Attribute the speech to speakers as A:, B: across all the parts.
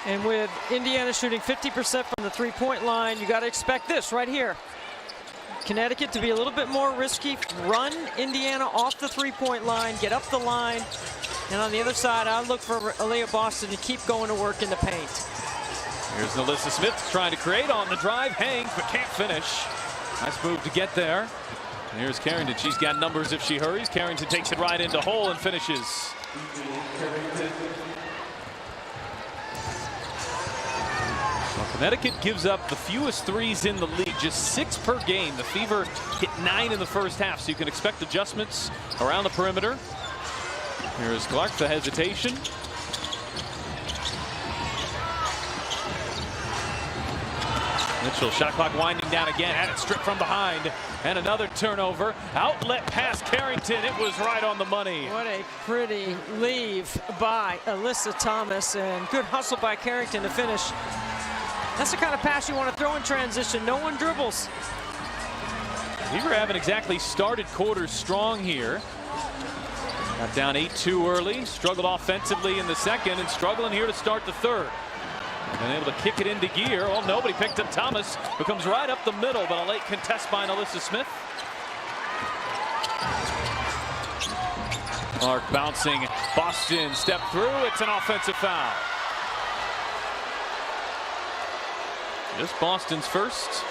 A: And with Indiana shooting 50% from the three-point line, you got to expect this right here. Connecticut to be a little bit more risky, run Indiana off the three-point line, get up the line. And on the other side, I look for Aaliyah Boston to keep going to work in the paint.
B: Here's Alyssa Smith trying to create on the drive, hangs but can't finish. Nice move to get there. And here's Carrington. She's got numbers if she hurries. Carrington takes it right into hole and finishes. Well, Connecticut gives up the fewest threes in the league, just 6 per game. The Fever hit 9 in the first half, so you can expect adjustments around the perimeter. Here's Clark, the hesitation. Mitchell, shot clock winding down again, had it stripped from behind, and another turnover. Outlet pass Carrington, it was right on the money.
A: What a pretty leave by Alyssa Thomas, and good hustle by Carrington to finish. That's the kind of pass you want to throw in transition. No one dribbles.
B: We haven't exactly started quarters strong here. Got down 8-2 early, struggled offensively in the second, and struggling here to start the third. And able to kick it into gear. Oh, nobody picked up Thomas, who comes right up the middle, but a late contest by Alyssa Smith. Clark bouncing, Boston step through, it's an offensive foul. Just Boston's first.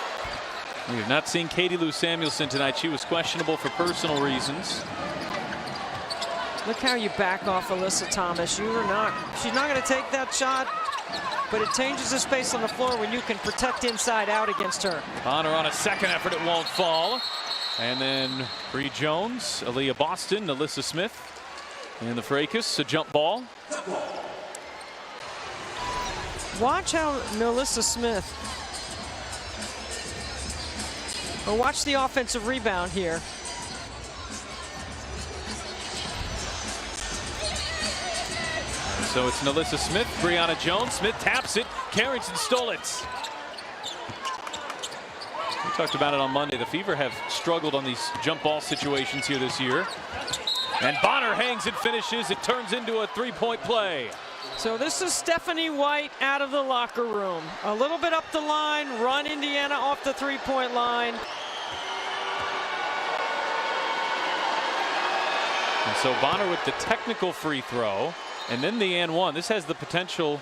B: We have not seen Katie Lou Samuelson tonight. She was questionable for personal reasons.
A: Look how you back off Alyssa Thomas. She's not going to take that shot, but it changes the space on the floor when you can protect inside out against her.
B: Bonner on a second effort, it won't fall. And then Bree Jones, Aaliyah Boston, Alyssa Smith, and the fracas, a jump ball.
A: Watch how Alyssa Smith, or watch the offensive rebound here.
B: So it's Alyssa Smith, Brianna Jones. Smith taps it. Carrington stole it. We talked about it on Monday. The Fever have struggled on these jump ball situations here this year. And Bonner hangs and finishes. It turns into a three-point play.
A: So this is Stephanie White out of the locker room. A little bit up the line, run Indiana off the three-point line.
B: And so Bonner with the technical free throw. And then the and one. This has the potential.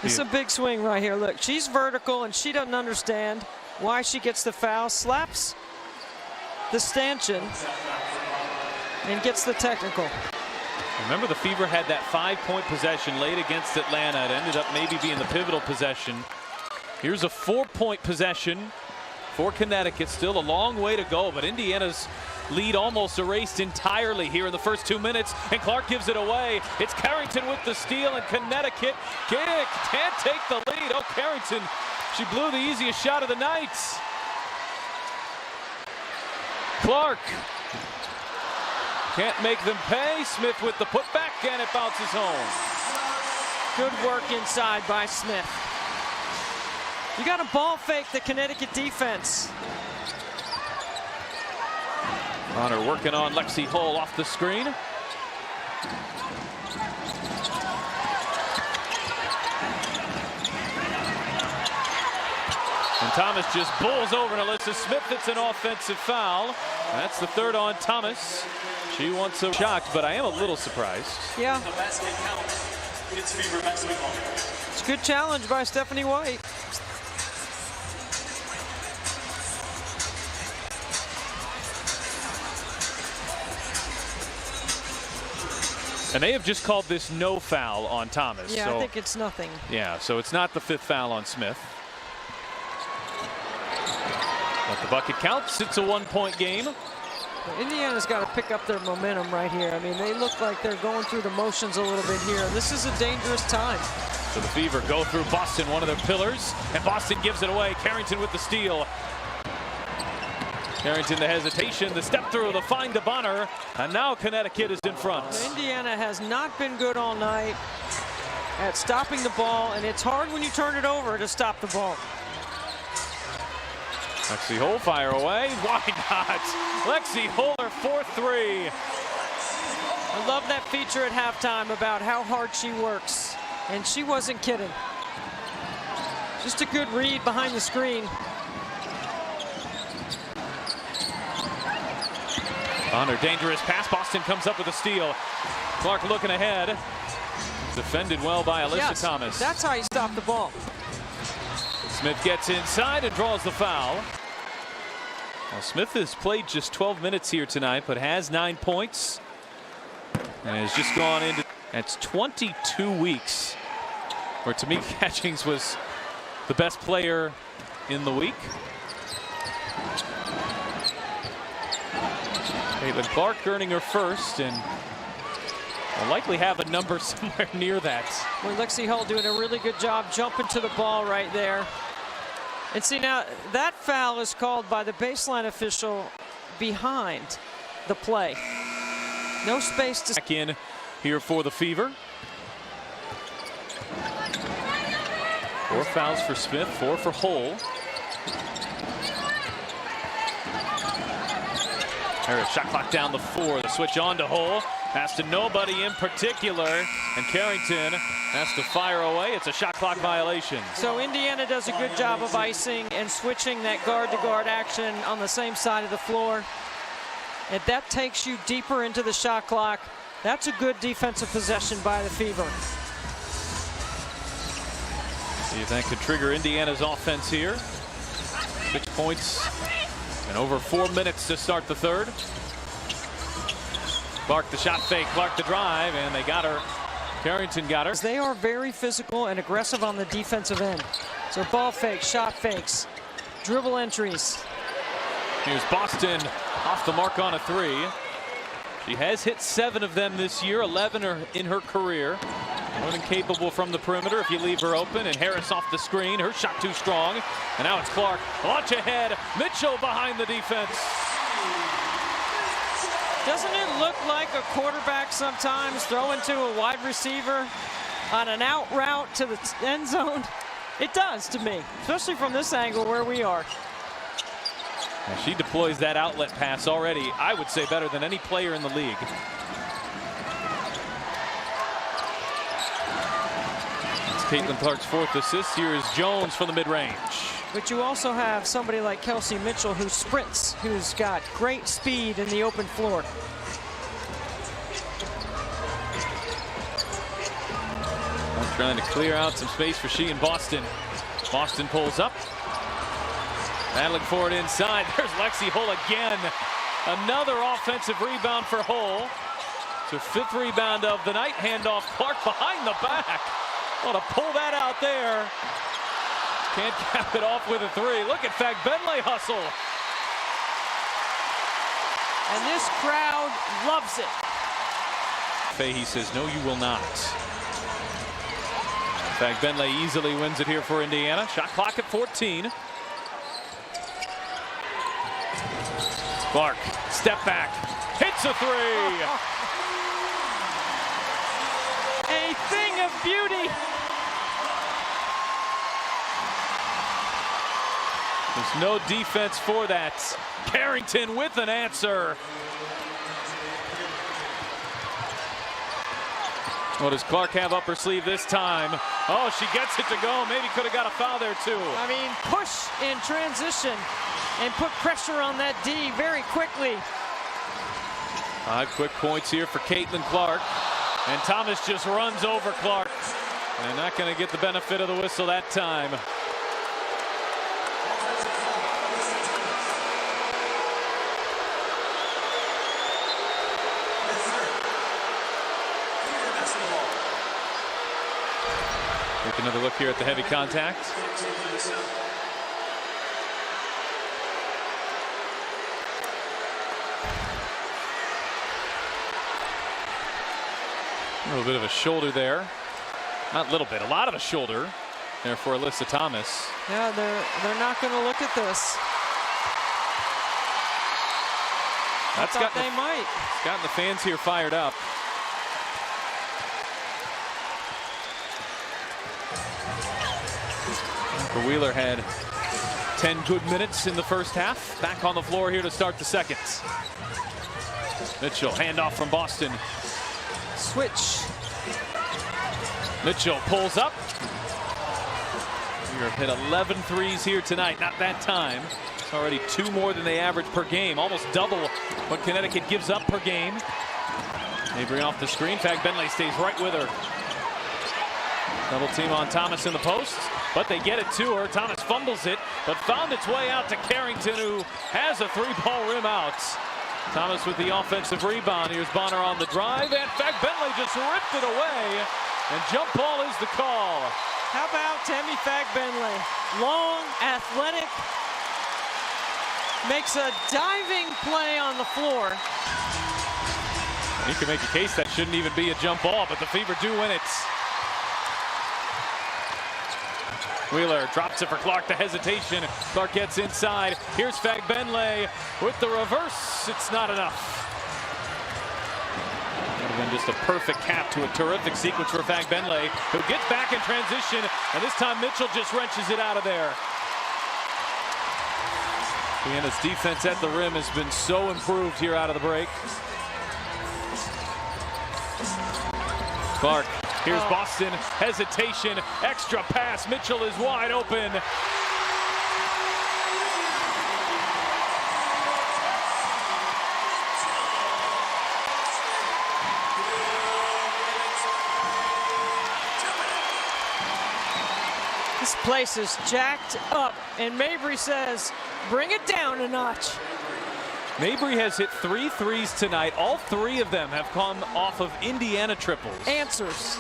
A: This is a big swing right here. Look, she's vertical and she doesn't understand why she gets the foul. Slaps the stanchion and gets the technical.
B: Remember, the Fever had that 5-point possession late against Atlanta. It ended up maybe being the pivotal possession. Here's a 4-point possession for Connecticut. Still a long way to go, but Indiana's lead almost erased entirely here in the first 2 minutes, and Clark gives it away. It's Carrington with the steal, and Connecticut can't take the lead. Oh, Carrington, she blew the easiest shot of the night. Clark can't make them pay. Smith with the putback, and it bounces home.
A: Good work inside by Smith. You got to ball fake the Connecticut defense.
B: Bonner working on Lexi Hull off the screen. And Thomas just bowls over to Alyssa Smith. It's an offensive foul. That's the third on Thomas. She wants a shot, but I am a little surprised.
A: Yeah. It's a good challenge by Stephanie White.
B: And they have just called this no foul on Thomas.
A: Yeah,
B: so,
A: I think it's nothing.
B: Yeah, so it's not the 5th foul on Smith. But the bucket counts. It's a 1-point game.
A: Well, Indiana's got to pick up their momentum right here. I mean, they look like they're going through the motions a little bit here. This is a dangerous time.
B: So the Fever go through Boston, one of their pillars, and Boston gives it away. Carrington with the steal. Carrington the hesitation, the step through, the find to Bonner, and now Connecticut is in front.
A: Indiana has not been good all night at stopping the ball, and it's hard when you turn it over to stop the ball.
B: Lexi Hull fire away. Why not? Lexi Hull, her 4th 3.
A: I love that feature at halftime about how hard she works. And she wasn't kidding. Just a good read behind the screen.
B: On her dangerous pass, Boston comes up with a steal. Clark looking ahead. Defended well by Alyssa Thomas.
A: That's how you stop the ball.
B: Smith gets inside and draws the foul. Well, Smith has played just 12 minutes here tonight, but has 9 points. And has just gone into, that's 22 weeks where Tamika Catchings was the best player in the week. Caitlin Clark earning her first and will likely have a number somewhere near that.
A: Well, Lexi Hull doing a really good job jumping to the ball right there. And see, now that foul is called by the baseline official behind the play. No space to
B: back in here for the Fever. 4 fouls for Smith, 4 for Hull. Harris shot clock down to 4. The switch on to Hull. Pass to nobody in particular. And Carrington has to fire away. It's a shot clock violation.
A: So Indiana does a good job of icing and switching that guard-to-guard action on the same side of the floor. And that takes you deeper into the shot clock. That's a good defensive possession by the Fever.
B: See if that could trigger Indiana's offense here. 6 points and over 4 minutes to start the third. Clark the shot fake, Clark the drive, and they got her. Carrington got her.
A: They are very physical and aggressive on the defensive end. So ball fakes, shot fakes, dribble entries.
B: Here's Boston off the mark on a 3. She has hit 7 of them this year, 11 in her career. More than capable from the perimeter if you leave her open. And Harris off the screen. Her shot too strong. And now it's Clark. Launch ahead. Mitchell behind the defense.
A: Doesn't it look like a quarterback sometimes throwing to a wide receiver on an out route to the end zone? It does to me, especially from this angle where we are.
B: And she deploys that outlet pass already, I would say, better than any player in the league. Caitlin Clark's 4th assist. Here is Jones from the mid-range.
A: But you also have somebody like Kelsey Mitchell who sprints, who's got great speed in the open floor.
B: I'm trying to clear out some space for she and Boston. Boston pulls up. Battling for it inside. There's Lexi Hull again. Another offensive rebound for Hull. It's her 5th rebound of the night. Handoff Clark behind the back. Want to pull that out there. Can't cap it off with a 3. Look at Fagbenle hustle.
A: And this crowd loves it.
B: Fahey says, no, you will not. Fagbenle easily wins it here for Indiana. Shot clock at 14. Clark, step back, hits a 3.
A: A thing of beauty.
B: There's no defense for that. Carrington with an answer. What does Clark have up her sleeve this time? Oh, she gets it to go. Maybe could have got a foul there too.
A: I mean, push in transition and put pressure on that D very quickly.
B: 5 quick points here for Caitlin Clark. And Thomas just runs over Clark. And not going to get the benefit of the whistle that time. Take another look here at the heavy contact. A little bit of a shoulder there. Not a little bit, a lot of a shoulder there for Alyssa Thomas.
A: Yeah, they're not going to look at this.
B: That's got they might. It's gotten the fans here fired up. Wheeler had 10 good minutes in the first half. Back on the floor here to start the second. Mitchell, handoff from Boston.
A: Switch.
B: Mitchell pulls up. Europe hit 11 threes here tonight. Not that time. It's already 2 more than they average per game. Almost double what Connecticut gives up per game. They bring off the screen. Fagbenle stays right with her. Double team on Thomas in the post, but they get it to her. Thomas fumbles it, but found its way out to Carrington, who has a 3-ball rim out. Thomas with the offensive rebound. Here's Bonner on the drive, and Fagbenle just ripped it away, and jump ball is the call.
A: How about Tammy Fagbenle? Long, athletic, makes a diving play on the floor.
B: You can make a case that shouldn't even be a jump ball, but the Fever do win it. Wheeler drops it for Clark, the hesitation. Clark gets inside. Here's Fagbenle with the reverse. It's not enough. Would have been just a perfect cap to a terrific sequence for Fagbenle, who gets back in transition, and this time Mitchell just wrenches it out of there. Indiana's defense at the rim has been so improved here out of the break. Clark. Here's Boston, hesitation, extra pass. Mitchell is wide open.
A: This place is jacked up, and Mabry says, bring it down a notch.
B: Mabry has hit 3 threes tonight. All 3 of them have come off of Indiana triples.
A: Answers.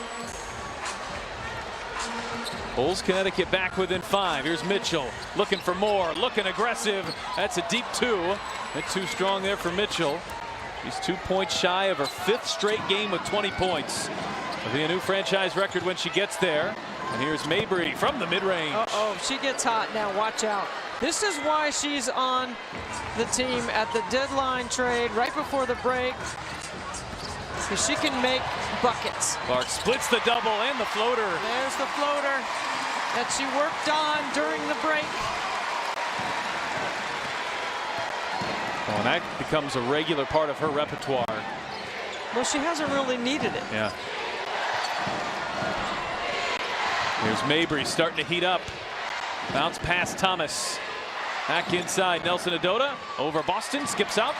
B: Pulls Connecticut back within 5. Here's Mitchell looking for more, looking aggressive. That's a deep 2. Bit too strong there for Mitchell. She's 2 points shy of her 5th straight game with 20 points. It'll be a new franchise record when she gets there. And here's Mabry from the mid-range.
A: Uh-oh, she gets hot now. Watch out. This is why she's on the team at the deadline trade right before the break, because she can make buckets.
B: Clark splits the double and the floater.
A: There's the floater that she worked on during the break.
B: Oh, and that becomes a regular part of her repertoire.
A: Well, she hasn't really needed it.
B: Yeah. Here's Mabry starting to heat up. Bounce past Thomas. Back inside, Nelson Adota over Boston, skips out.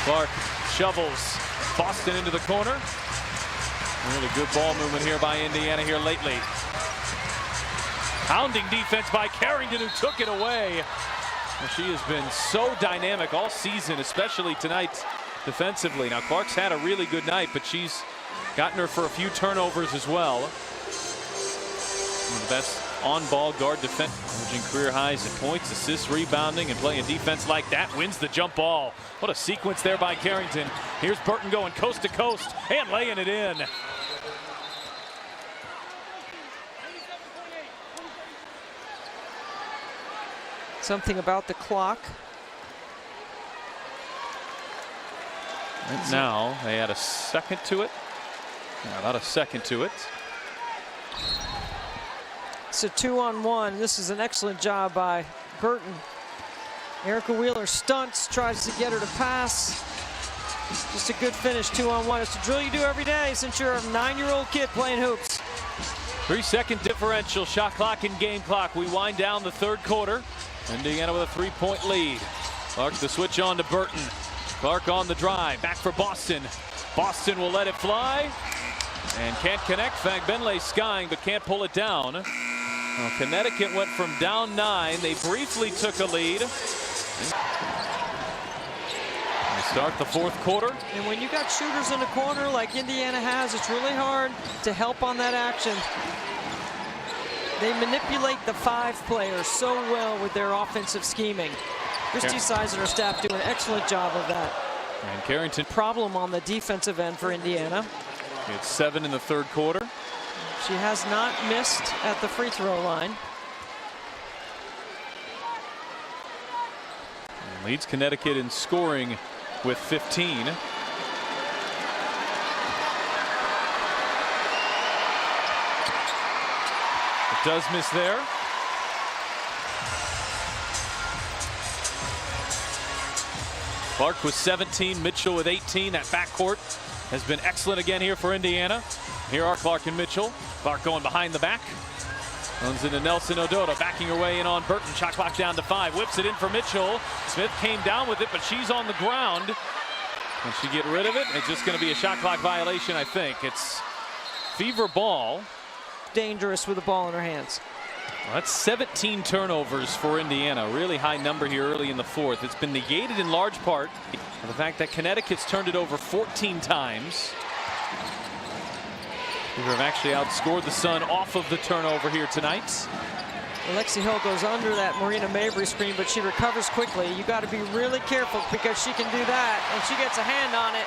B: Clark shovels Boston into the corner. Really good ball movement here by Indiana here lately. Pounding defense by Carrington, who took it away. Well, she has been so dynamic all season, especially tonight defensively. Now Clark's had a really good night, but she's gotten her for a few turnovers as well. One of the best on-ball guard defense, averaging career highs in points, assists, rebounding, and playing defense like that wins the jump ball. What a sequence there by Carrington. Here's Burton going coast to coast and laying it in.
A: Something about the clock.
B: Right now, they add a second to it. Yeah, about a second to it.
A: It's a 2-on-1. This is an excellent job by Burton. Erica Wheeler stunts, tries to get her to pass. Just a good finish, 2-on-1. It's a drill you do every day since you're a 9-year-old kid playing hoops.
B: 3-second differential, shot clock and game clock. We wind down the 3rd quarter. Indiana with a 3-point lead. Clark the switch on to Burton. Clark on the drive, back for Boston. Boston will let it fly and can't connect. Fagbenle skying, but can't pull it down. Well, Connecticut went from down 9. They briefly took a lead. They start the 4th quarter.
A: And when you got shooters in the corner like Indiana has, it's really hard to help on that action. They manipulate the 5 players so well with their offensive scheming. Christy Size and her staff do an excellent job of that.
B: And Carrington.
A: Problem on the defensive end for Indiana.
B: It's 7 in the 3rd quarter.
A: She has not missed at the free throw line.
B: And leads Connecticut in scoring with 15. It does miss there. Clark with 17, Mitchell with 18. That backcourt has been excellent again here for Indiana. Here are Clark and Mitchell. Clark going behind the back. Runs into Nelson Ododa, backing her way in on Burton. Shot clock down to 5. Whips it in for Mitchell. Smith came down with it, but she's on the ground. Can she get rid of it? It's just going to be a shot clock violation, I think. It's Fever ball.
A: Dangerous with the ball in her hands.
B: Well, that's 17 turnovers for Indiana. Really high number here early in the fourth. It's been negated in large part by the fact that Connecticut's turned it over 14 times. Fever have actually outscored the Sun off of the turnover here tonight.
A: Lexi Hill goes under that Marina Mabry screen, but she recovers quickly. You got to be really careful because she can do that, and she gets a hand on it.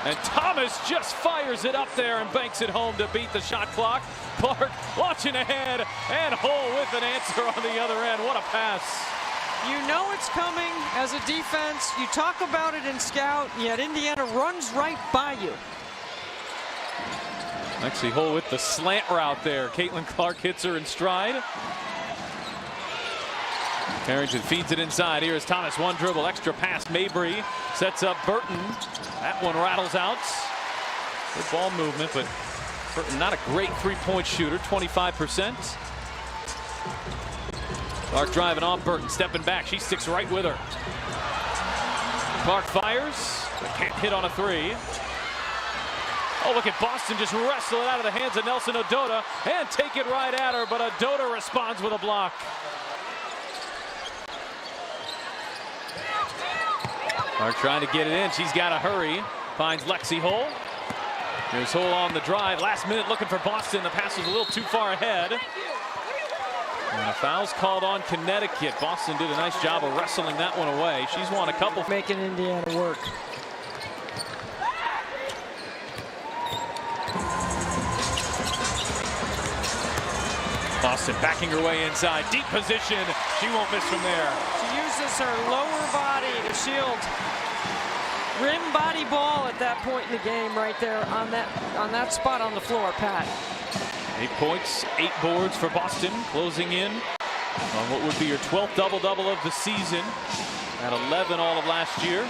B: And Thomas just fires it up there and banks it home to beat the shot clock. Clark launching ahead, and Hull with an answer on the other end. What a pass.
A: You know it's coming as a defense. You talk about it in scout, yet Indiana runs right by you.
B: Lexi Hull with the slant route there. Caitlin Clark hits her in stride. Carrington feeds it inside. Here is Thomas. One dribble, extra pass. Mabry sets up Burton. That one rattles out. Good ball movement, but Burton not a great three-point shooter. 25%. Clark driving on Burton, stepping back. She sticks right with her. Clark fires, but can't hit on a three. Oh, look at Boston just wrestle it out of the hands of Nelson Ododa and take it right at her, but Ododa responds with a block. Clark trying to get it in. She's got to hurry. Finds Lexi Hull. Here's Hull on the drive. Last minute looking for Boston. The pass was a little too far ahead. And a foul's called on Connecticut. Boston did a nice job of wrestling that one away. She's won a couple.
A: Making Indiana work.
B: Boston backing her way inside. Deep position. She won't miss from there.
A: She uses her lower body to shield. Rim body ball at that point in the game right there on that spot on the floor, Pat.
B: 8 points, 8 boards for Boston, closing in on what would be your 12th double-double of the season at 11 all of last year.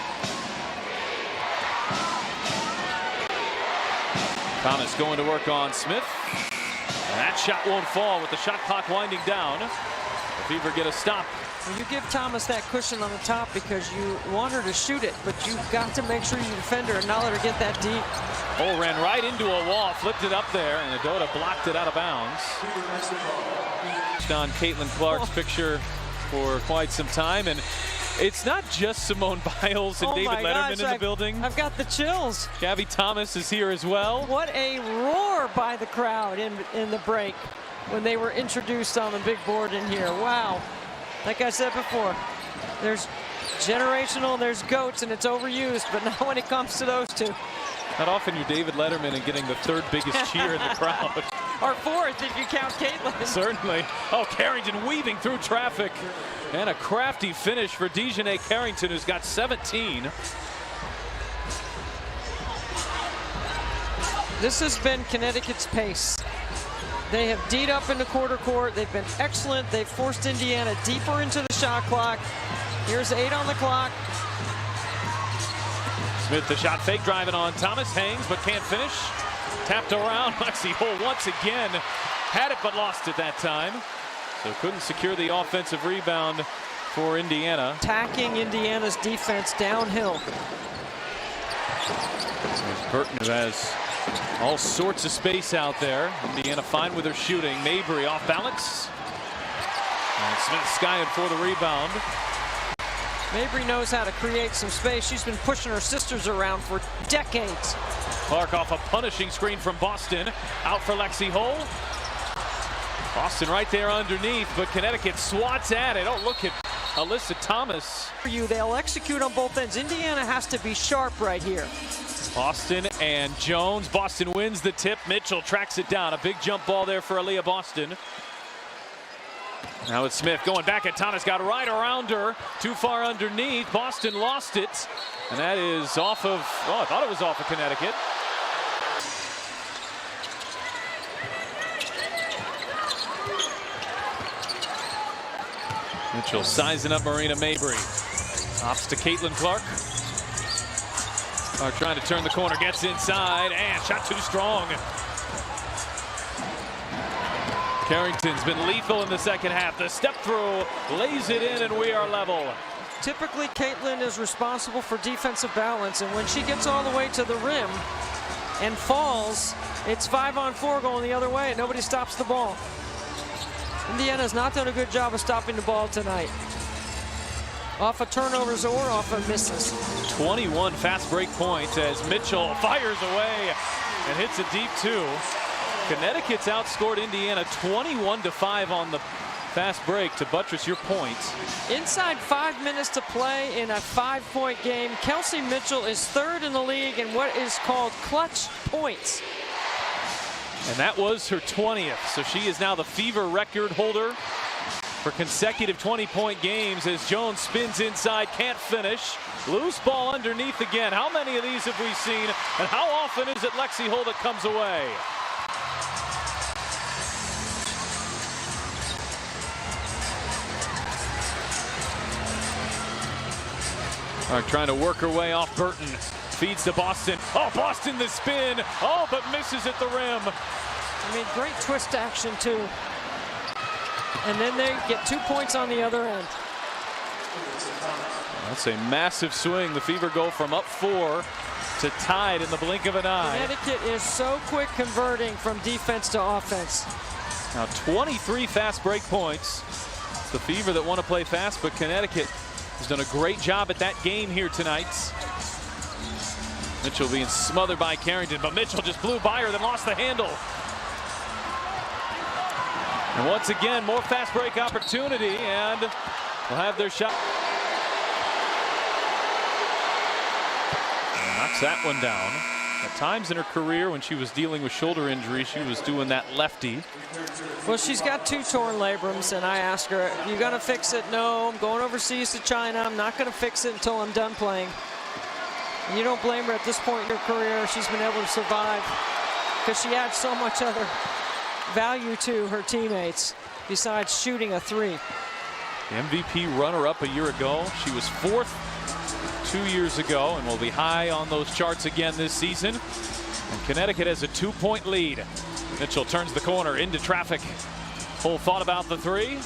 B: Thomas going to work on Smith. And that shot won't fall with the shot clock winding down. The Fever get a stop.
A: Well, you give Thomas that cushion on the top because you want her to shoot it, but you've got to make sure you defend her and not let her get that deep.
B: Oh, ran right into a wall, flipped it up there, and Ododa blocked it out of bounds. On Caitlin Clark's picture for quite some time, and it's not just Simone Biles and David Letterman in the building.
A: I've got the chills.
B: Gabby Thomas is here as well.
A: What a roar by the crowd in the break when they were introduced on the big board in here. Wow. Like I said before, there's generational and there's GOATs, and it's overused, but not when it comes to those two.
B: Not often you're David Letterman and getting the third biggest cheer in the crowd.
A: Or fourth if you count Caitlin.
B: Certainly. Oh, Carrington weaving through traffic. And a crafty finish for Dejanay Carrington, who's got 17.
A: This has been Connecticut's pace. They have D'd up in the quarter court. They've been excellent. They've forced Indiana deeper into the shot clock. Here's 8 on the clock.
B: Smith, the shot fake, driving on Thomas, hangs but can't finish. Tapped around. Lexi Hull once again had it but lost it that time. So couldn't secure the offensive rebound for Indiana.
A: Attacking Indiana's defense downhill.
B: There's Burton, who has all sorts of space out there. Indiana fine with her shooting. Mabry off balance. And Smith skying for the rebound.
A: Mabry knows how to create some space. She's been pushing her sisters around for decades.
B: Clark off a punishing screen from Boston. Out for Lexi Hull. Boston right there underneath, but Connecticut swats at it. Oh, look at Alyssa Thomas.
A: They'll execute on both ends. Indiana has to be sharp right here.
B: Boston and Jones. Boston wins the tip. Mitchell tracks it down. A big jump ball there for Aaliyah Boston. Now it's Smith going back at Thomas. Got right around her. Too far underneath. Boston lost it. And that is off of, oh, I thought it was off of Connecticut. Mitchell sizing up Marina Mabry. Ops to Caitlin Clark. Clark trying to turn the corner, gets inside, and shot too strong. Carrington's been lethal in the second half. The step through, lays it in, and we are level.
A: Typically, Caitlin is responsible for defensive balance, and when she gets all the way to the rim and falls, it's 5-on-4 going the other way, and nobody stops the ball. Indiana's not done a good job of stopping the ball tonight. Off of turnovers or off of misses.
B: 21 fast break points as Mitchell fires away and hits a deep two. Connecticut's outscored Indiana 21-5 on the fast break to buttress your point.
A: Inside 5 minutes to play in a 5-point game, Kelsey Mitchell is third in the league in what is called clutch points.
B: And that was her 20th, so she is now the Fever record holder for consecutive 20-point games as Jones spins inside, can't finish. Loose ball underneath again. How many of these have we seen, and how often is it Lexi Hull that comes away? Trying to work her way off Burton. Feeds to Boston. Oh, Boston the spin. Oh, but misses at the rim.
A: I mean, great twist action, too. And then they get 2 points on the other end.
B: That's a massive swing. The Fever go from up 4 to tied in the blink of an eye.
A: Connecticut is so quick converting from defense to offense.
B: Now 23 fast break points. It's the Fever that want to play fast, but Connecticut has done a great job at that game here tonight. Mitchell being smothered by Carrington, but Mitchell just blew by her, then lost the handle. And once again, more fast break opportunity, and they'll have their shot. And knocks that one down. At times in her career when she was dealing with shoulder injury, she was doing that lefty.
A: Well, she's got 2 torn labrums, and I asked her, you gonna fix it? No, I'm going overseas to China. I'm not gonna fix it until I'm done playing. And you don't blame her at this point in her career. She's been able to survive because she adds so much other value to her teammates besides shooting a 3.
B: The MVP runner-up a year ago. She was 4th 2 years ago and will be high on those charts again this season. And Connecticut has a 2-point lead. Mitchell turns the corner into traffic. Hull thought about the 3.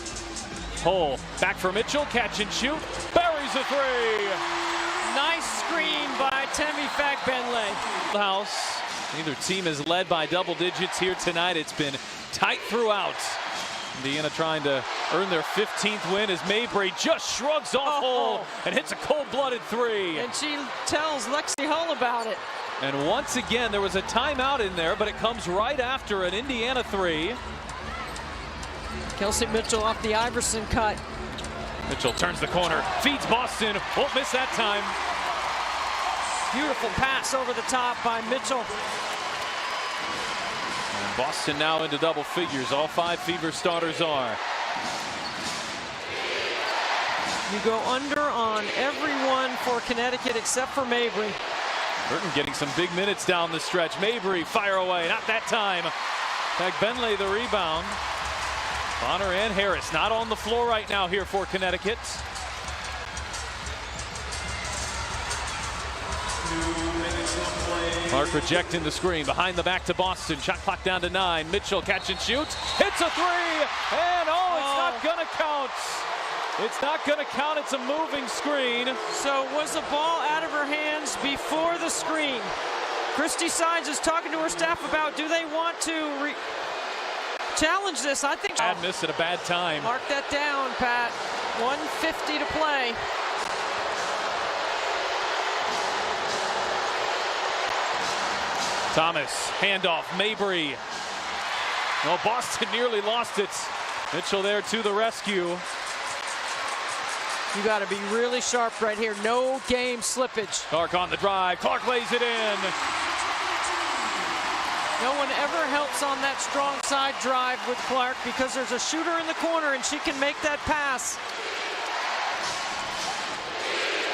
B: Hull back for Mitchell, catch and shoot, buries a 3.
A: Nice screen by Temi Fagbenle.
B: House. Neither team is led by double digits here tonight. It's been tight throughout. Indiana trying to earn their 15th win as Mabry just shrugs off Hull and hits a cold-blooded 3.
A: And she tells Lexi Hull about it.
B: And once again, there was a timeout in there, but it comes right after an Indiana 3.
A: Kelsey Mitchell off the Iverson cut.
B: Mitchell turns the corner, feeds Boston, won't miss that time.
A: Beautiful pass over the top by Mitchell.
B: And Boston now into double figures. All 5 Fever starters are.
A: You go under on everyone for Connecticut except for Mabry.
B: Burton getting some big minutes down the stretch. Mabry fire away, not that time. Fagbenle the rebound. Bonner and Harris not on the floor right now here for Connecticut. Clark rejecting the screen, behind the back to Boston. Shot clock down to 9. Mitchell catch and shoots, hits a 3, and it's not gonna count. It's not gonna count, it's a moving screen.
A: So was the ball out of her hands before the screen? Christy Sides is talking to her staff about, do they want to challenge this? I think.
B: Bad miss at a bad time.
A: Mark that down, Pat. 1:50 to play.
B: Thomas, handoff, Mabry. Well, Boston nearly lost it. Mitchell there to the rescue.
A: You got to be really sharp right here. No game slippage.
B: Clark on the drive. Clark lays it in.
A: No one ever helps on that strong side drive with Clark because there's a shooter in the corner and she can make that pass.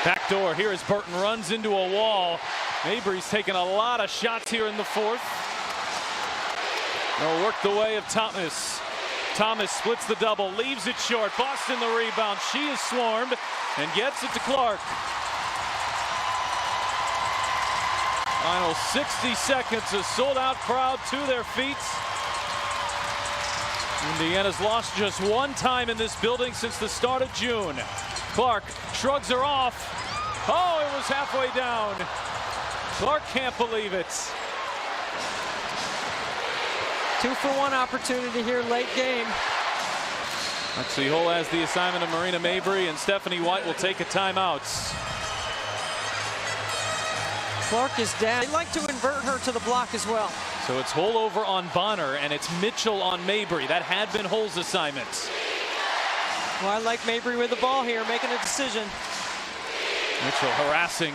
B: Back door. Here as Burton runs into a wall. Mabry's taken a lot of shots here in the 4th. They'll work the way of Thomas. Thomas splits the double, leaves it short. Boston the rebound. She is swarmed and gets it to Clark. Final 60 seconds, a sold-out crowd to their feet. Indiana's lost just one time in this building since the start of June. Clark shrugs her off. Oh, it was halfway down. Clark can't believe it.
A: 2-for-1 opportunity here, late game.
B: Lexi Hull has the assignment of Marina Mabry, and Stephanie White will take a timeout.
A: Clark is down. They like to invert her to the block as well.
B: So it's Hull over on Bonner, and it's Mitchell on Mabry. That had been Hull's assignment.
A: Well, I like Mabry with the ball here, making a decision.
B: Mitchell harassing.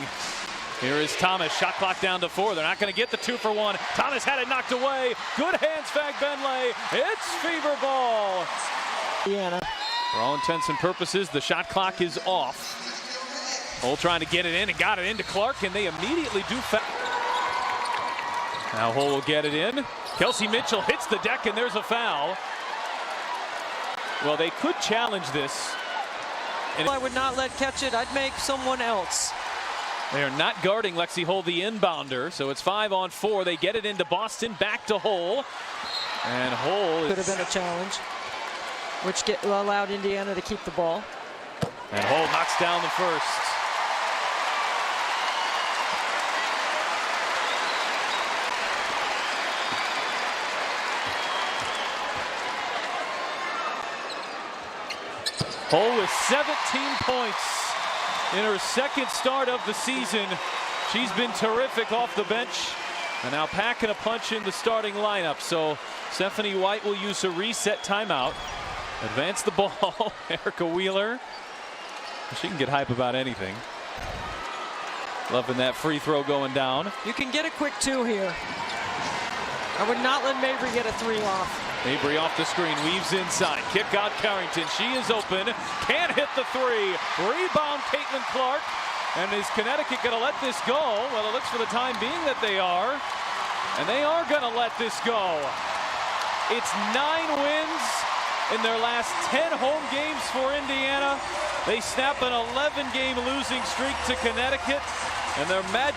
B: Here is Thomas. Shot clock down to 4. They're not going to get the 2-for-1. Thomas had it knocked away. Good hands, Fagbenle. It's fever ball.
A: Indiana.
B: For all intents and purposes, the shot clock is off. Hull trying to get it in and got it into Clark, and they immediately do foul. Now Hull will get it in. Kelsey Mitchell hits the deck, and there's a foul. Well, they could challenge this. And
A: I would not let catch it. I'd make someone else.
B: They are not guarding Lexi Hull, the inbounder, so it's 5-on-4. They get it into Boston, back to Hull. And Hull
A: could have been a challenge, which allowed Indiana to keep the ball.
B: And Hull knocks down the first. Hull with 17 points in her second start of the season. She's been terrific off the bench, and now packing a punch in the starting lineup. So Stephanie White will use a reset timeout. Advance the ball. Erica Wheeler. She can get hype about anything. Loving that free throw going down.
A: You can get a quick 2 here. I would not let Mabry get a 3 off.
B: Mabry off the screen, weaves inside. Kick out Carrington. She is open. Can't hit the 3. Rebound Caitlin Clark. And is Connecticut going to let this go? Well, it looks for the time being that they are. And they are going to let this go. It's 9 wins in their last 10 home games for Indiana. They snap an 11-game losing streak to Connecticut. And their magic